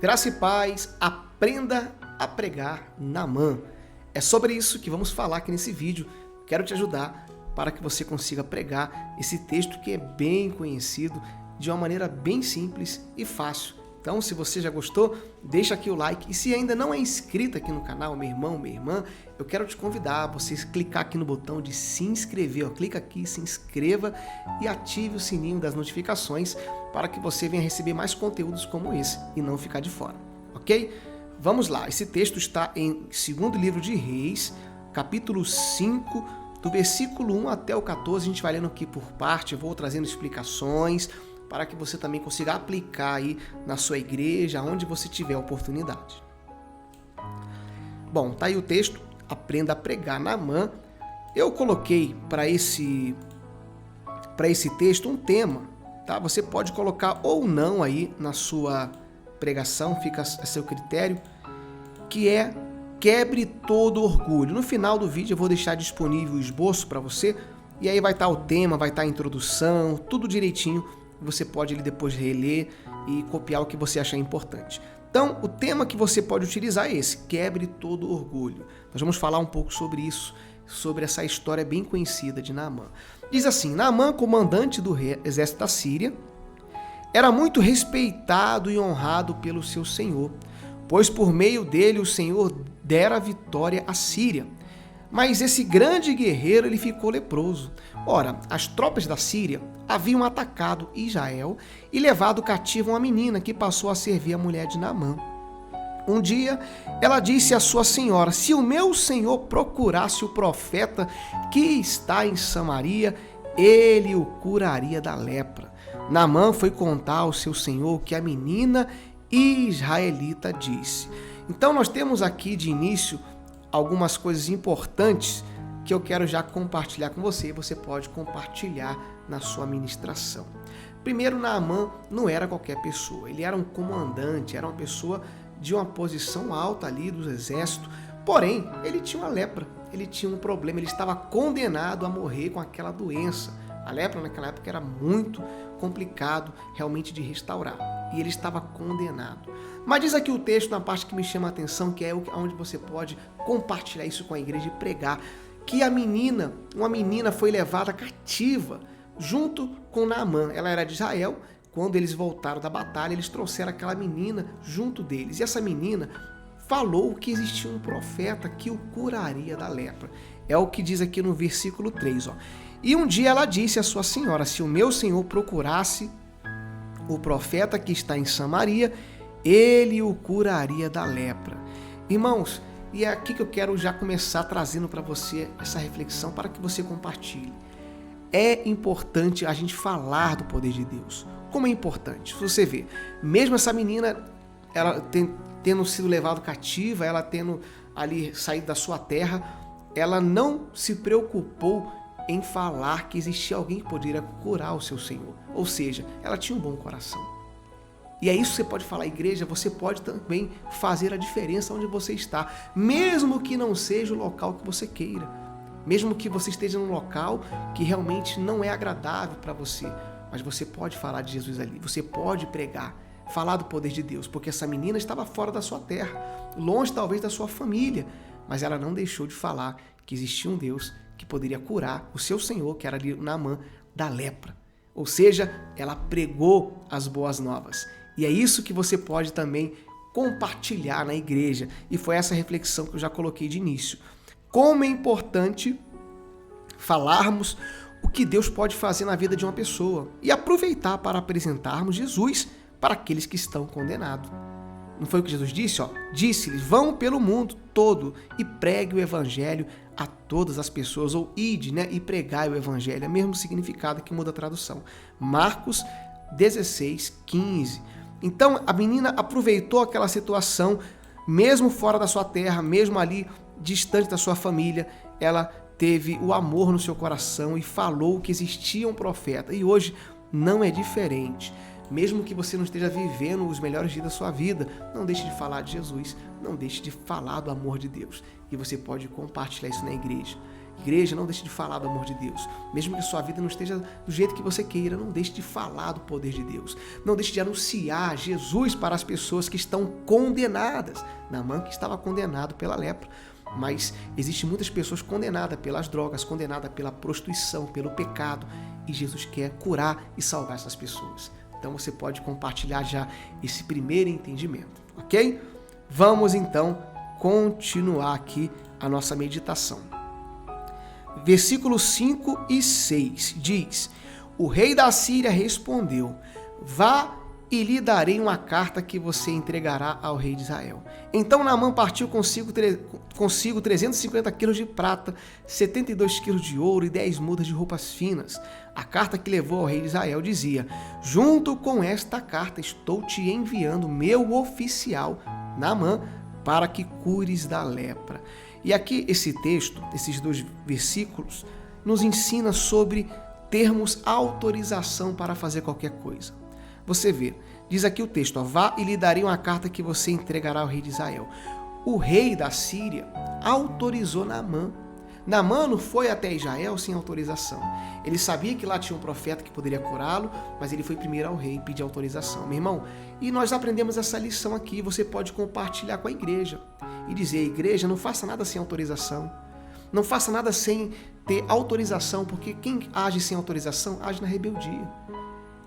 Graça e paz, aprenda a pregar Naamã. É sobre isso que vamos falar aqui nesse vídeo. Quero te ajudar para que você consiga pregar esse texto que é bem conhecido de uma maneira bem simples e fácil. Então, se você já gostou, deixa aqui o like. E se ainda não é inscrito aqui no canal, meu irmão, minha irmã, eu quero te convidar a você clicar aqui no botão de se inscrever. Clica aqui, se inscreva e ative o sininho das notificações para que você venha receber mais conteúdos como esse e não ficar de fora, ok? Vamos lá, esse texto está em 2º livro de Reis, capítulo 5, do versículo 1 até o 14. A gente vai lendo aqui por parte, eu vou trazendo explicações para que você também consiga aplicar aí na sua igreja, onde você tiver oportunidade. Bom, tá aí o texto, aprenda a pregar Naamã. Eu coloquei para esse texto um tema, tá? Você pode colocar ou não aí na sua pregação, fica a seu critério, que é quebre todo orgulho. No final do vídeo eu vou deixar disponível o esboço para você, e aí vai estar o tema, vai estar a introdução, tudo direitinho. Você pode ali depois reler e copiar o que você achar importante. Então, o tema que você pode utilizar é esse, quebre todo orgulho. Nós vamos falar um pouco sobre isso, sobre essa história bem conhecida de Naamã. Diz assim: Naamã, comandante do exército da Síria, era muito respeitado e honrado pelo seu senhor, pois por meio dele o Senhor dera a vitória à Síria. Mas esse grande guerreiro ele ficou leproso. Ora, as tropas da Síria haviam atacado Israel e levado cativa uma menina que passou a servir a mulher de Naamã. Um dia, ela disse à sua senhora: se o meu senhor procurasse o profeta que está em Samaria, ele o curaria da lepra. Naamã foi contar ao seu senhor o que a menina israelita disse. Então nós temos aqui de início algumas coisas importantes que eu quero já compartilhar com você, e você pode compartilhar na sua ministração. Primeiro, Naamã não era qualquer pessoa, ele era um comandante, era uma pessoa de uma posição alta ali do exército, porém, ele tinha uma lepra, ele tinha um problema, ele estava condenado a morrer com aquela doença. A lepra naquela época era muito complicado realmente de restaurar, e ele estava condenado. Mas diz aqui o texto, na parte que me chama a atenção, que é onde você pode compartilhar isso com a igreja e pregar, que uma menina foi levada cativa junto com Naamã. Ela era de Israel. Quando eles voltaram da batalha, eles trouxeram aquela menina junto deles. E essa menina falou que existia um profeta que o curaria da lepra. É o que diz aqui no versículo 3. E um dia ela disse à sua senhora: se o meu senhor procurasse o profeta que está em Samaria, ele o curaria da lepra. Irmãos, e é aqui que eu quero já começar trazendo para você essa reflexão para que você compartilhe. É importante a gente falar do poder de Deus. Como é importante? Você vê, mesmo essa menina, ela tendo sido levada cativa, ela tendo ali saído da sua terra, ela não se preocupou em falar que existia alguém que poderia curar o seu Senhor. Ou seja, ela tinha um bom coração. E é isso que você pode falar, igreja, você pode também fazer a diferença onde você está, mesmo que não seja o local que você queira, mesmo que você esteja num local que realmente não é agradável para você, mas você pode falar de Jesus ali, você pode pregar, falar do poder de Deus, porque essa menina estava fora da sua terra, longe talvez da sua família, mas ela não deixou de falar que existia um Deus que poderia curar o seu Senhor, que era ali Naamã, da lepra. Ou seja, ela pregou as boas novas. E é isso que você pode também compartilhar na igreja. E foi essa reflexão que eu já coloquei de início. Como é importante falarmos o que Deus pode fazer na vida de uma pessoa e aproveitar para apresentarmos Jesus para aqueles que estão condenados. Não foi o que Jesus disse? Disse-lhes: vão pelo mundo todo e pregue o evangelho a todas as pessoas, ou ide, e pregai o evangelho. É o mesmo significado que muda a tradução. Marcos 16:15. Então a menina aproveitou aquela situação, mesmo fora da sua terra, mesmo ali distante da sua família, ela teve o amor no seu coração e falou que existia um profeta. E hoje não é diferente. Mesmo que você não esteja vivendo os melhores dias da sua vida, não deixe de falar de Jesus, não deixe de falar do amor de Deus. E você pode compartilhar isso na igreja. Igreja, não deixe de falar do amor de Deus. Mesmo que a sua vida não esteja do jeito que você queira, não deixe de falar do poder de Deus. Não deixe de anunciar Jesus para as pessoas que estão condenadas. Naamã que estava condenado pela lepra. Mas existem muitas pessoas condenadas pelas drogas, condenadas pela prostituição, pelo pecado. E Jesus quer curar e salvar essas pessoas. Então você pode compartilhar já esse primeiro entendimento, ok? Vamos então continuar aqui a nossa meditação. Versículos 5 e 6 diz: O rei da Síria respondeu: Vá e lhe darei uma carta que você entregará ao rei de Israel. Então Naamã partiu consigo 350 quilos de prata, 72 quilos de ouro e 10 mudas de roupas finas. A carta que levou ao rei de Israel dizia: Junto com esta carta estou te enviando meu oficial, Naamã, para que cures da lepra. E aqui esse texto, esses 2 versículos, nos ensina sobre termos autorização para fazer qualquer coisa. Você vê, diz aqui o texto, vá e lhe darei uma carta que você entregará ao rei de Israel. O rei da Síria autorizou Naamã. Naamã não foi até Israel sem autorização. Ele sabia que lá tinha um profeta que poderia curá-lo, mas ele foi primeiro ao rei e pedir autorização. Meu irmão, e nós aprendemos essa lição aqui, você pode compartilhar com a igreja e dizer, igreja, não faça nada sem autorização. Não faça nada sem ter autorização, porque quem age sem autorização age na rebeldia.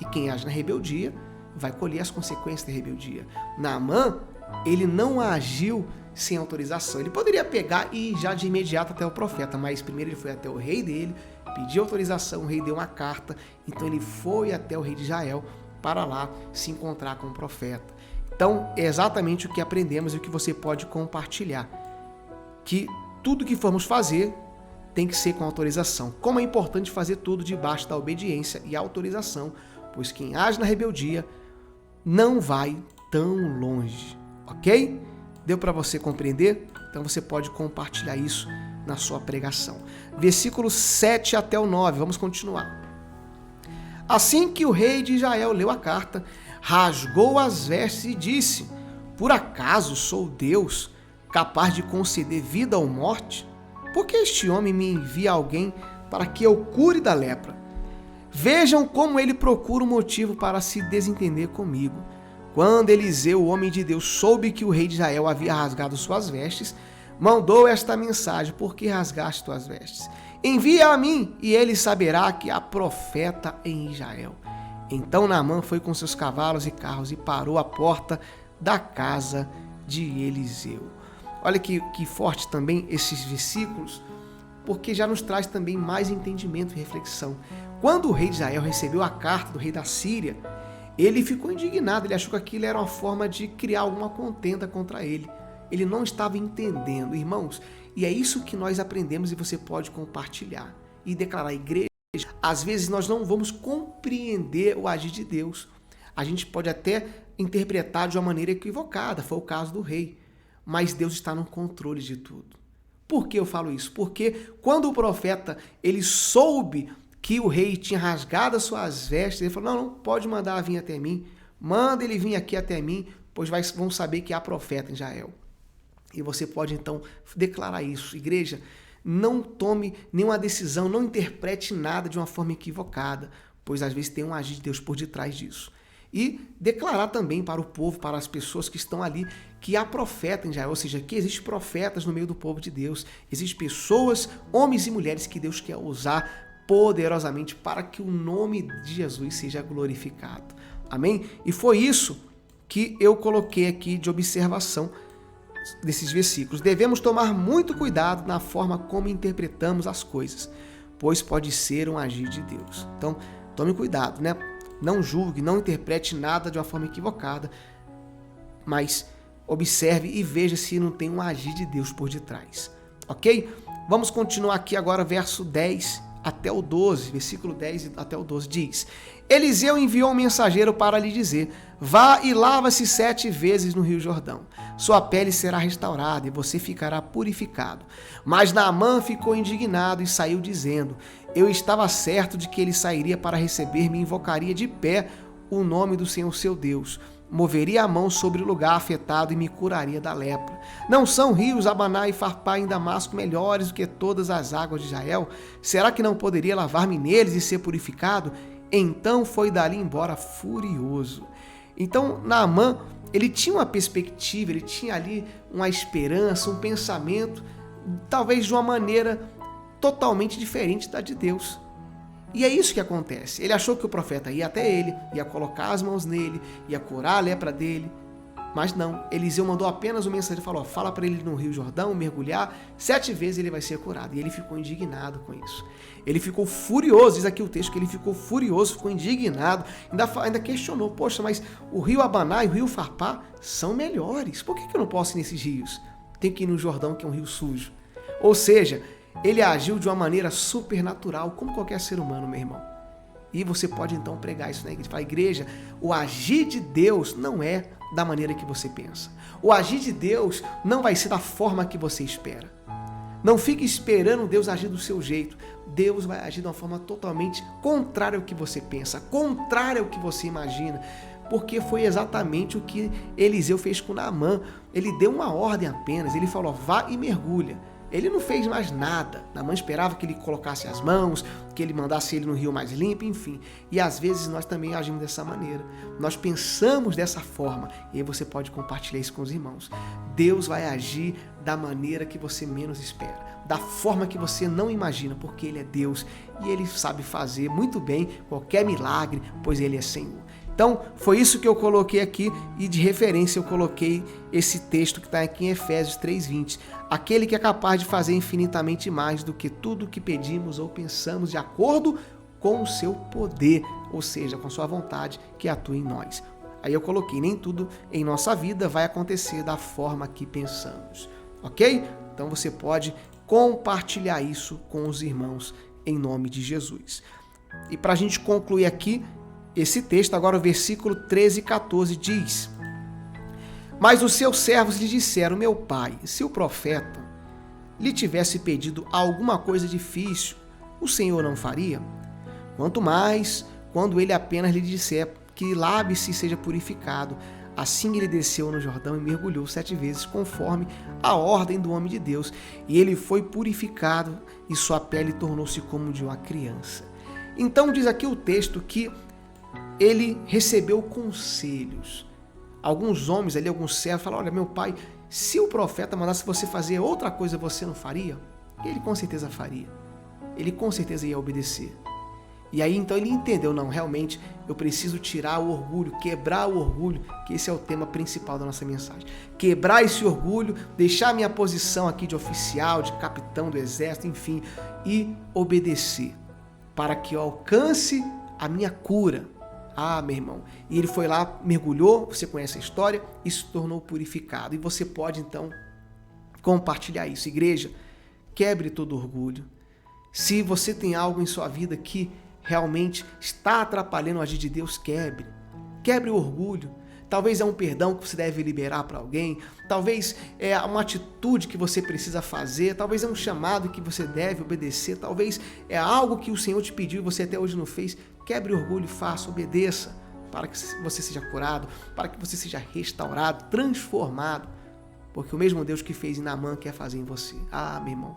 E quem age na rebeldia vai colher as consequências da rebeldia. Naamã, ele não agiu sem autorização. Ele poderia pegar e ir já de imediato até o profeta, mas primeiro ele foi até o rei dele, pediu autorização, o rei deu uma carta, então ele foi até o rei de Israel para lá se encontrar com o profeta. Então, é exatamente o que aprendemos e o que você pode compartilhar. Que tudo que formos fazer tem que ser com autorização. Como é importante fazer tudo debaixo da obediência e autorização, pois quem age na rebeldia não vai tão longe, ok? Deu para você compreender? Então você pode compartilhar isso na sua pregação. Versículos 7 até o 9, vamos continuar. Assim que o rei de Israel leu a carta, rasgou as vestes e disse: Por acaso sou Deus capaz de conceder vida ou morte? Por que este homem me envia alguém para que eu cure da lepra? Vejam como ele procura um motivo para se desentender comigo. Quando Eliseu, o homem de Deus, soube que o rei de Israel havia rasgado suas vestes, mandou esta mensagem: Por que rasgaste tuas vestes? Envia a mim, e ele saberá que há profeta em Israel. Então Naamã foi com seus cavalos e carros e parou à porta da casa de Eliseu. Olha que forte também esses versículos, porque já nos traz também mais entendimento e reflexão. Quando o rei de Israel recebeu a carta do rei da Síria, ele ficou indignado, ele achou que aquilo era uma forma de criar alguma contenda contra ele. Ele não estava entendendo, irmãos, e é isso que nós aprendemos e você pode compartilhar e declarar: igreja, às vezes nós não vamos compreender o agir de Deus. A gente pode até interpretar de uma maneira equivocada, foi o caso do rei, mas Deus está no controle de tudo. Por que eu falo isso? Porque quando o profeta ele soube que o rei tinha rasgado as suas vestes, ele falou: não, pode mandar vir até mim, manda ele vir aqui até mim, pois vão saber que há profeta em Israel. E você pode então declarar isso. Igreja, não tome nenhuma decisão, não interprete nada de uma forma equivocada, pois às vezes tem um agir de Deus por detrás disso. E declarar também para o povo, para as pessoas que estão ali, que há profeta em Israel, ou seja, que existem profetas no meio do povo de Deus, existem pessoas, homens e mulheres que Deus quer usar poderosamente para que o nome de Jesus seja glorificado. Amém? E foi isso que eu coloquei aqui de observação desses versículos. Devemos tomar muito cuidado na forma como interpretamos as coisas, pois pode ser um agir de Deus. Então, tome cuidado, né? Não julgue, não interprete nada de uma forma equivocada, mas observe e veja se não tem um agir de Deus por detrás. Ok? Vamos continuar aqui agora, verso 10 até o 12, versículo 10 até o 12 diz: Eliseu enviou um mensageiro para lhe dizer: Vá e lava-se 7 vezes no rio Jordão. Sua pele será restaurada e você ficará purificado. Mas Naamã ficou indignado e saiu dizendo: Eu estava certo de que ele sairia para receber-me e invocaria de pé o nome do Senhor seu Deus. moveria a mão sobre o lugar afetado e me curaria da lepra. Não são rios Abaná e Farpá em Damasco melhores do que todas as águas de Israel? Será que não poderia lavar-me neles e ser purificado? Então foi dali embora furioso. Então Naamã, ele tinha uma perspectiva, ele tinha ali uma esperança, um pensamento, talvez de uma maneira totalmente diferente da de Deus. E é isso que acontece. Ele achou que o profeta ia até ele, ia colocar as mãos nele, ia curar a lepra dele. Mas não, Eliseu mandou apenas uma mensagem e falou: fala para ele no Rio Jordão, mergulhar, 7 vezes ele vai ser curado. E ele ficou indignado com isso. Ele ficou furioso, diz aqui o texto que ele ficou furioso, ficou indignado, ainda questionou: poxa, mas o rio Abaná e o rio Farpá são melhores, por que eu não posso ir nesses rios? Tenho que ir no Jordão, que é um rio sujo. Ou seja, ele agiu de uma maneira supernatural, como qualquer ser humano, meu irmão. E você pode então pregar isso na igreja. Fala: igreja, o agir de Deus não é da maneira que você pensa. O agir de Deus não vai ser da forma que você espera. Não fique esperando Deus agir do seu jeito. Deus vai agir de uma forma totalmente contrária ao que você pensa, contrária ao que você imagina. Porque foi exatamente o que Eliseu fez com Naamã. Ele deu uma ordem apenas, ele falou: vá e mergulha. Ele não fez mais nada. Naamã esperava que ele colocasse as mãos, que ele mandasse ele no rio mais limpo, enfim. E às vezes nós também agimos dessa maneira. Nós pensamos dessa forma. E aí você pode compartilhar isso com os irmãos. Deus vai agir da maneira que você menos espera, da forma que você não imagina, porque Ele é Deus e Ele sabe fazer muito bem qualquer milagre, pois Ele é Senhor. Então, foi isso que eu coloquei aqui, e de referência eu coloquei esse texto que está aqui em Efésios 3:20. Aquele que é capaz de fazer infinitamente mais do que tudo que pedimos ou pensamos, de acordo com o seu poder, ou seja, com sua vontade que atua em nós. Aí eu coloquei: nem tudo em nossa vida vai acontecer da forma que pensamos, ok? Então você pode compartilhar isso com os irmãos em nome de Jesus. E para a gente concluir aqui esse texto, agora o versículo 13 e 14 diz: mas os seus servos lhe disseram: meu pai, se o profeta lhe tivesse pedido alguma coisa difícil, o Senhor não faria? Quanto mais quando ele apenas lhe disser que lave-se e seja purificado. Assim ele desceu no Jordão e mergulhou 7 vezes, conforme a ordem do homem de Deus. E ele foi purificado e sua pele tornou-se como de uma criança. Então diz aqui o texto que ele recebeu conselhos. Alguns homens ali, alguns servos, falaram: olha, meu pai, se o profeta mandasse você fazer outra coisa, você não faria? Ele com certeza faria. Ele com certeza ia obedecer. E aí então ele entendeu: não, realmente eu preciso tirar o orgulho, quebrar o orgulho, que esse é o tema principal da nossa mensagem. Quebrar esse orgulho, deixar minha posição aqui de oficial, de capitão do exército, enfim, e obedecer, para que eu alcance a minha cura. Ah, meu irmão, e ele foi lá, mergulhou, você conhece a história, e se tornou purificado. E você pode então compartilhar isso. Igreja, quebre todo orgulho. Se você tem algo em sua vida que realmente está atrapalhando o agir de Deus, quebre. Quebre o orgulho. Talvez é um perdão que você deve liberar para alguém, talvez é uma atitude que você precisa fazer, talvez é um chamado que você deve obedecer, talvez é algo que o Senhor te pediu e você até hoje não fez. Quebre o orgulho e faça, obedeça, para que você seja curado, para que você seja restaurado, transformado, porque o mesmo Deus que fez em Naamã quer fazer em você. Ah, meu irmão,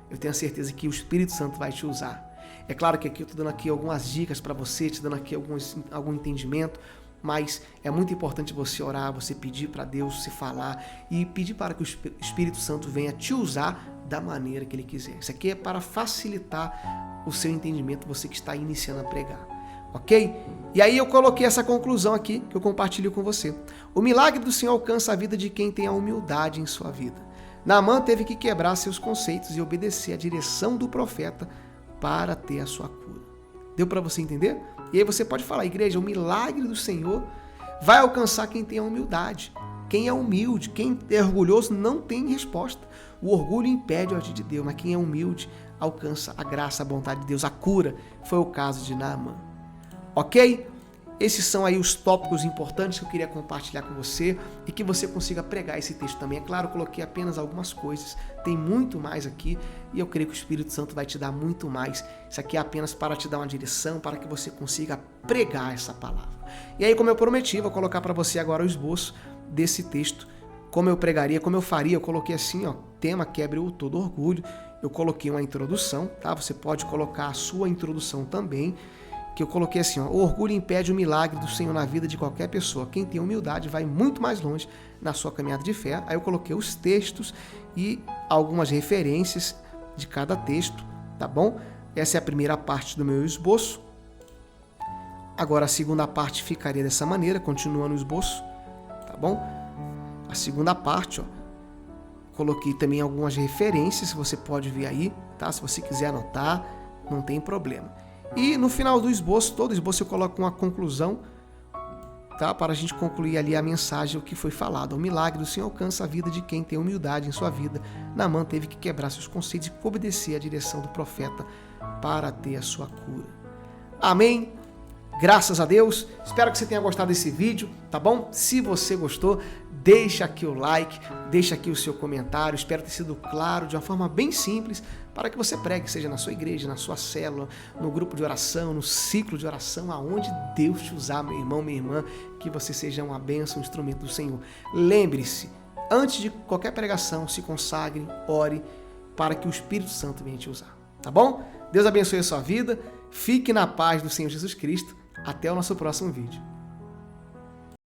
eu tenho a certeza que o Espírito Santo vai te usar. É claro que aqui eu estou dando aqui algumas dicas para você, te dando aqui algum entendimento, mas é muito importante você orar, você pedir para Deus se falar e pedir para que o Espírito Santo venha te usar da maneira que Ele quiser. Isso aqui é para facilitar o seu entendimento, você que está iniciando a pregar, ok? E aí eu coloquei essa conclusão aqui, que eu compartilho com você. O milagre do Senhor alcança a vida de quem tem a humildade em sua vida. Naamã teve que quebrar seus conceitos e obedecer à direção do profeta para ter a sua cura. Deu para você entender? E aí você pode falar: igreja, o milagre do Senhor vai alcançar quem tem a humildade. Quem é humilde, quem é orgulhoso não tem resposta. O orgulho impede o agir de Deus, mas quem é humilde alcança a graça, a bondade de Deus, a cura. Foi o caso de Naamã. Ok? esses são aí os tópicos importantes que eu queria compartilhar com você e que você consiga pregar esse texto também. É claro, eu coloquei apenas algumas coisas, tem muito mais aqui e eu creio que o Espírito Santo vai te dar muito mais. Isso aqui é apenas para te dar uma direção, para que você consiga pregar essa palavra. E aí, como eu prometi, vou colocar para você agora o esboço desse texto, como eu pregaria, como eu faria. Eu coloquei assim, ó, tema quebre o todo orgulho. Eu coloquei uma introdução, tá? Você pode colocar a sua introdução também, que eu coloquei assim, ó, o orgulho impede o milagre do Senhor na vida de qualquer pessoa. Quem tem humildade vai muito mais longe na sua caminhada de fé. Aí eu coloquei os textos e algumas referências de cada texto, tá bom? Essa é a primeira parte do meu esboço. Agora a segunda parte ficaria dessa maneira, continuando o esboço, tá bom? A segunda parte, ó, coloquei também algumas referências, você pode ver aí, tá? Se você quiser anotar, não tem problema. E no final do esboço, todo esboço eu coloco uma conclusão, tá? Para a gente concluir ali a mensagem, o que foi falado. O milagre do Senhor alcança a vida de quem tem humildade em sua vida. Naamã teve que quebrar seus conceitos e obedecer à direção do profeta para ter a sua cura. Amém? Graças a Deus. Espero que você tenha gostado desse vídeo, tá bom? Se você gostou, deixa aqui o like, deixa aqui o seu comentário. Espero ter sido claro de uma forma bem simples para que você pregue, seja na sua igreja, na sua célula, no grupo de oração, no ciclo de oração, aonde Deus te usar, meu irmão, minha irmã, que você seja uma bênção, um instrumento do Senhor. Lembre-se, antes de qualquer pregação, se consagre, ore, para que o Espírito Santo venha te usar, tá bom? Deus abençoe a sua vida, fique na paz do Senhor Jesus Cristo. Até o nosso próximo vídeo.